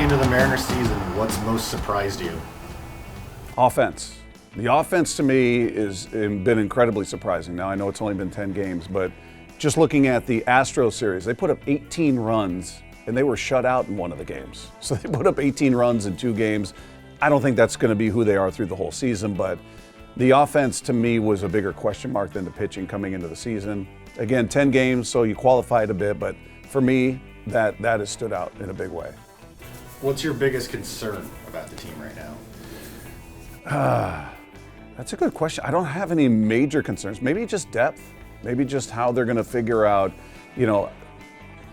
into the Mariners season, what's most surprised you? Offense. The offense to me has been incredibly surprising. Now I know it's only been 10 games, but just looking at the Astro series, they put up 18 runs and they were shut out in one of the games. So they put up 18 runs in 2 games. I don't think that's going to be who they are through the whole season, but the offense to me was a bigger question mark than the pitching coming into the season. Again, 10 games, so you qualified a bit, but for me, that has stood out in a big way. What's your biggest concern about the team right now? That's a good question. I don't have any major concerns. Maybe just depth. Maybe just how they're going to figure out,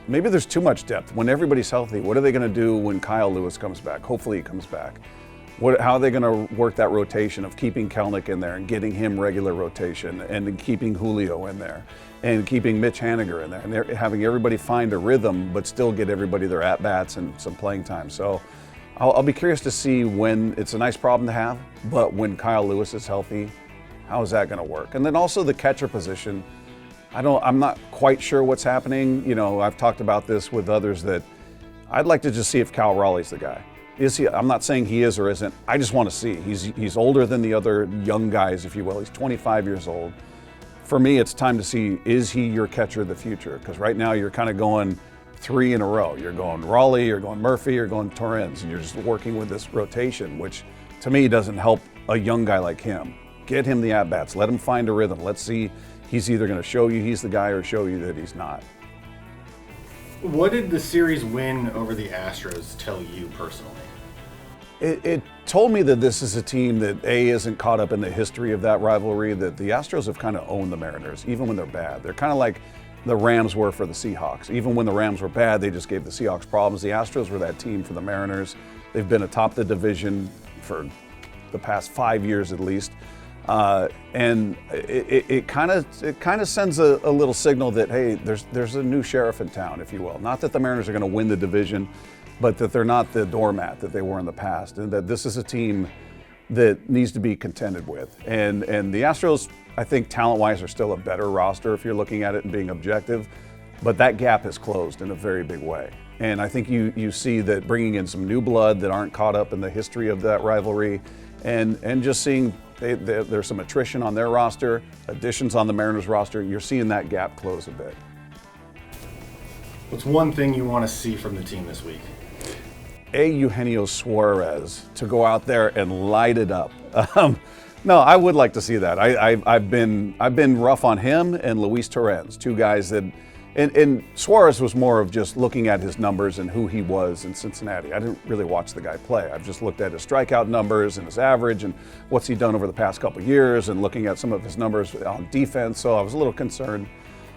maybe there's too much depth. When everybody's healthy, what are they going to do when Kyle Lewis comes back? Hopefully he comes back. How are they going to work that rotation of keeping Kelnick in there and getting him regular rotation and keeping Julio in there and keeping Mitch Haniger in there and they're having everybody find a rhythm but still get everybody their at-bats and some playing time. So I'll be curious to see when, it's a nice problem to have, but when Kyle Lewis is healthy, how is that going to work? And then also the catcher position, I'm not quite sure what's happening. I've talked about this with others that I'd like to just see if Cal Raleigh's the guy. Is he? I'm not saying he is or isn't. I just want to see. He's older than the other young guys, if you will. He's 25 years old. For me, it's time to see, is he your catcher of the future? Because right now you're kind of going 3 in a row. You're going Raleigh, you're going Murphy, you're going Torrens, and you're just working with this rotation, which to me doesn't help a young guy like him. Get him the at-bats. Let him find a rhythm. Let's see. He's either going to show you he's the guy or show you that he's not. What did the series win over the Astros tell you personally? It told me that this is a team that isn't caught up in the history of that rivalry, that the Astros have kind of owned the Mariners, even when they're bad. They're kind of like the Rams were for the Seahawks. Even when the Rams were bad, they just gave the Seahawks problems. The Astros were that team for the Mariners. They've been atop the division for the past 5 years at least. And it kind of sends a little signal that, hey, there's a new sheriff in town, if you will. Not that the Mariners are going to win the division, but that they're not the doormat that they were in the past, and that this is a team that needs to be contended with. And the Astros, I think talent-wise, are still a better roster if you're looking at it and being objective, but that gap has closed in a very big way. And I think you see that bringing in some new blood that aren't caught up in the history of that rivalry, and just seeing there's some attrition on their roster, additions on the Mariners roster, you're seeing that gap close a bit. What's one thing you want to see from the team this week? Eugenio Suarez to go out there and light it up. No, I would like to see that. I've been rough on him and Luis Torrens, 2 guys that, and Suarez was more of just looking at his numbers and who he was in Cincinnati. I didn't really watch the guy play. I've just looked at his strikeout numbers and his average and what's he done over the past couple of years and looking at some of his numbers on defense. So I was a little concerned.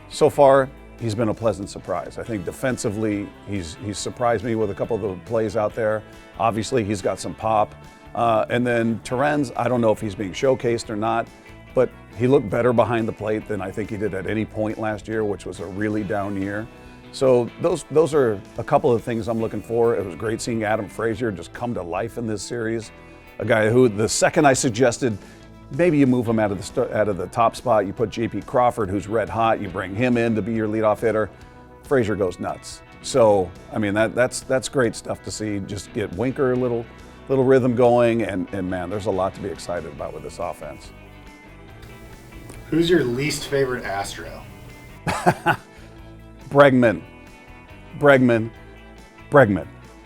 So far, he's been a pleasant surprise. I think defensively, he's surprised me with a couple of the plays out there. Obviously, he's got some pop. And then Torrens, I don't know if he's being showcased or not, but he looked better behind the plate than I think he did at any point last year, which was a really down year. So those are a couple of things I'm looking for. It was great seeing Adam Frazier just come to life in this series. A guy who, the second I suggested, maybe you move him out of the top spot, you put J.P. Crawford, who's red hot, you bring him in to be your leadoff hitter, Frazier goes nuts. So, I mean, that's great stuff to see. Just get Winker a little rhythm going, and man, there's a lot to be excited about with this offense. Who's your least favorite Astro? Bregman.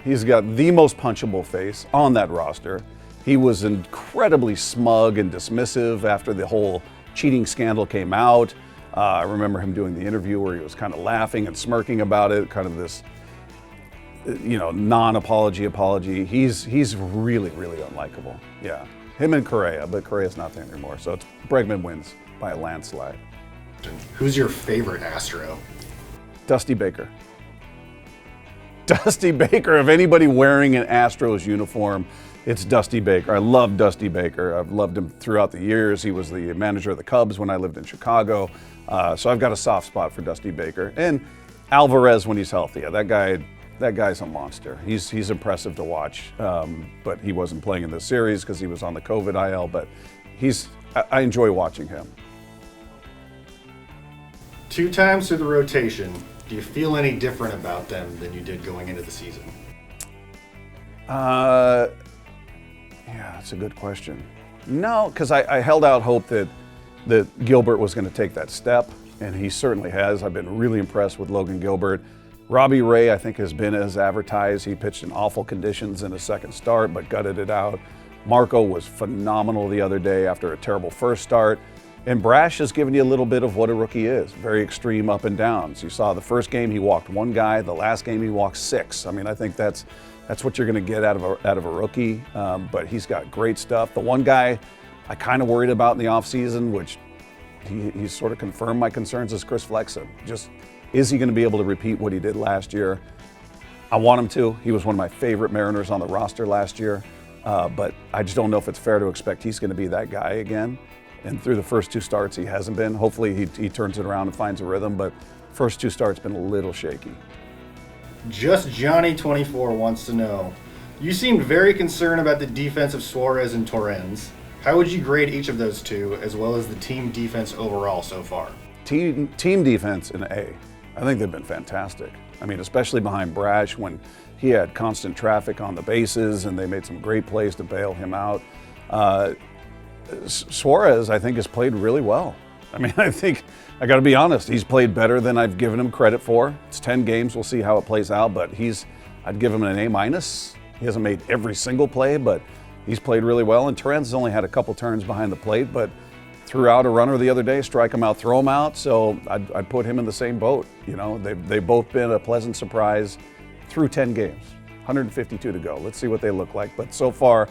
He's got the most punchable face on that roster. He was incredibly smug and dismissive after the whole cheating scandal came out. I remember him doing the interview where he was kind of laughing and smirking about it, kind of this, non-apology apology. He's really, really unlikable. Yeah, him and Correa, but Correa's not there anymore. So it's Bregman wins by a landslide. Who's your favorite Astro? Dusty Baker. Dusty Baker. If anybody wearing an Astros uniform, it's Dusty Baker. I love Dusty Baker. I've loved him throughout the years. He was the manager of the Cubs when I lived in Chicago. So I've got a soft spot for Dusty Baker. And Alvarez when he's healthy. That guy's a monster. He's impressive to watch. But he wasn't playing in this series because he was on the COVID IL. But I enjoy watching him. 2 times through the rotation, do you feel any different about them than you did going into the season? Yeah, that's a good question. No, because I held out hope that Gilbert was going to take that step, and he certainly has. I've been really impressed with Logan Gilbert. Robbie Ray, I think, has been as advertised. He pitched in awful conditions in his second start, but gutted it out. Marco was phenomenal the other day after a terrible first start. And Brash has given you a little bit of what a rookie is, very extreme up and downs. You saw the first game he walked one guy, the last game he walked six. I mean, I think that's what you're going to get out of a rookie, but he's got great stuff. The one guy I kind of worried about in the offseason, which he's sort of confirmed my concerns, is Chris Flexen. Just, is he going to be able to repeat what he did last year? I want him to. He was one of my favorite Mariners on the roster last year, but I just don't know if it's fair to expect he's going to be that guy again. And through the first two starts, he hasn't been. Hopefully he turns it around and finds a rhythm, but first two starts been a little shaky. Just Johnny 24 wants to know, you seemed very concerned about the defense of Suarez and Torrens. How would you grade each of those two, as well as the team defense overall so far? Team defense in A. I think they've been fantastic. I mean, especially behind Brash when he had constant traffic on the bases and they made some great plays to bail him out. Suarez, I think, has played really well. I mean, I think, I got to be honest, he's played better than I've given him credit for. It's 10 games, we'll see how it plays out, but I'd give him an A-. He hasn't made every single play, but he's played really well. And Torrens has only had a couple turns behind the plate, but threw out a runner the other day, strike him out, throw him out. So I'd put him in the same boat. You know, they've both been a pleasant surprise through 10 games, 152 to go. Let's see what they look like. But so far,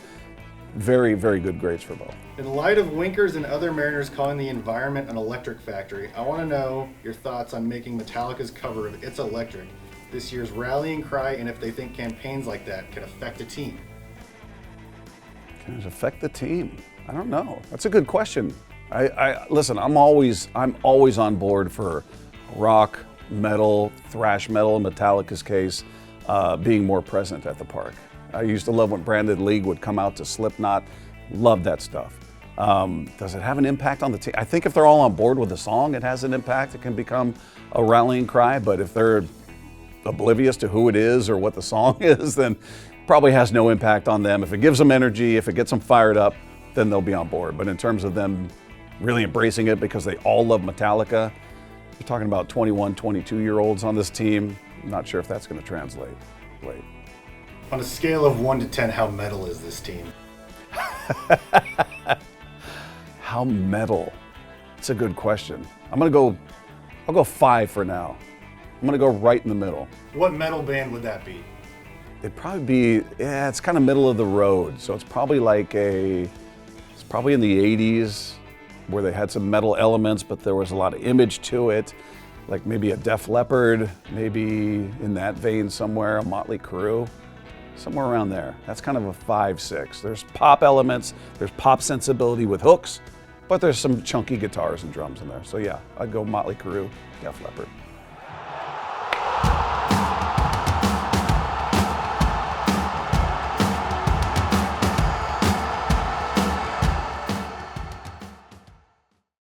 very, very good grades for both. In light of Winkers and other Mariners calling the environment an electric factory, I want to know your thoughts on making Metallica's cover of It's Electric this year's rallying cry, and if they think campaigns like that can affect a team. Can it affect the team? I don't know. That's a good question. Listen, I'm always on board for rock, metal, thrash metal, in Metallica's case, being more present at the park. I used to love when Branded League would come out to Slipknot. Love that stuff. Does it have an impact on the team? I think if they're all on board with the song, it has an impact. It can become a rallying cry, but if they're oblivious to who it is or what the song is, then probably has no impact on them. If it gives them energy, if it gets them fired up, then they'll be on board. But in terms of them really embracing it because they all love Metallica, you're talking about 21, 22-year-olds on this team. I'm not sure if that's going to translate. Wait. On a scale of 1 to 10, how metal is this team? How metal? It's a good question. I'll go 5 for now. I'm gonna go right in the middle. What metal band would that be? It'd probably be, it's kind of middle of the road. So it's probably it's probably in the 80s where they had some metal elements, but there was a lot of image to it. Like maybe a Def Leppard, maybe in that vein somewhere, a Motley Crue. Somewhere around there. That's kind of a 5-6. There's pop elements, there's pop sensibility with hooks, but there's some chunky guitars and drums in there. So yeah, I'd go Motley Crue, Def Leppard.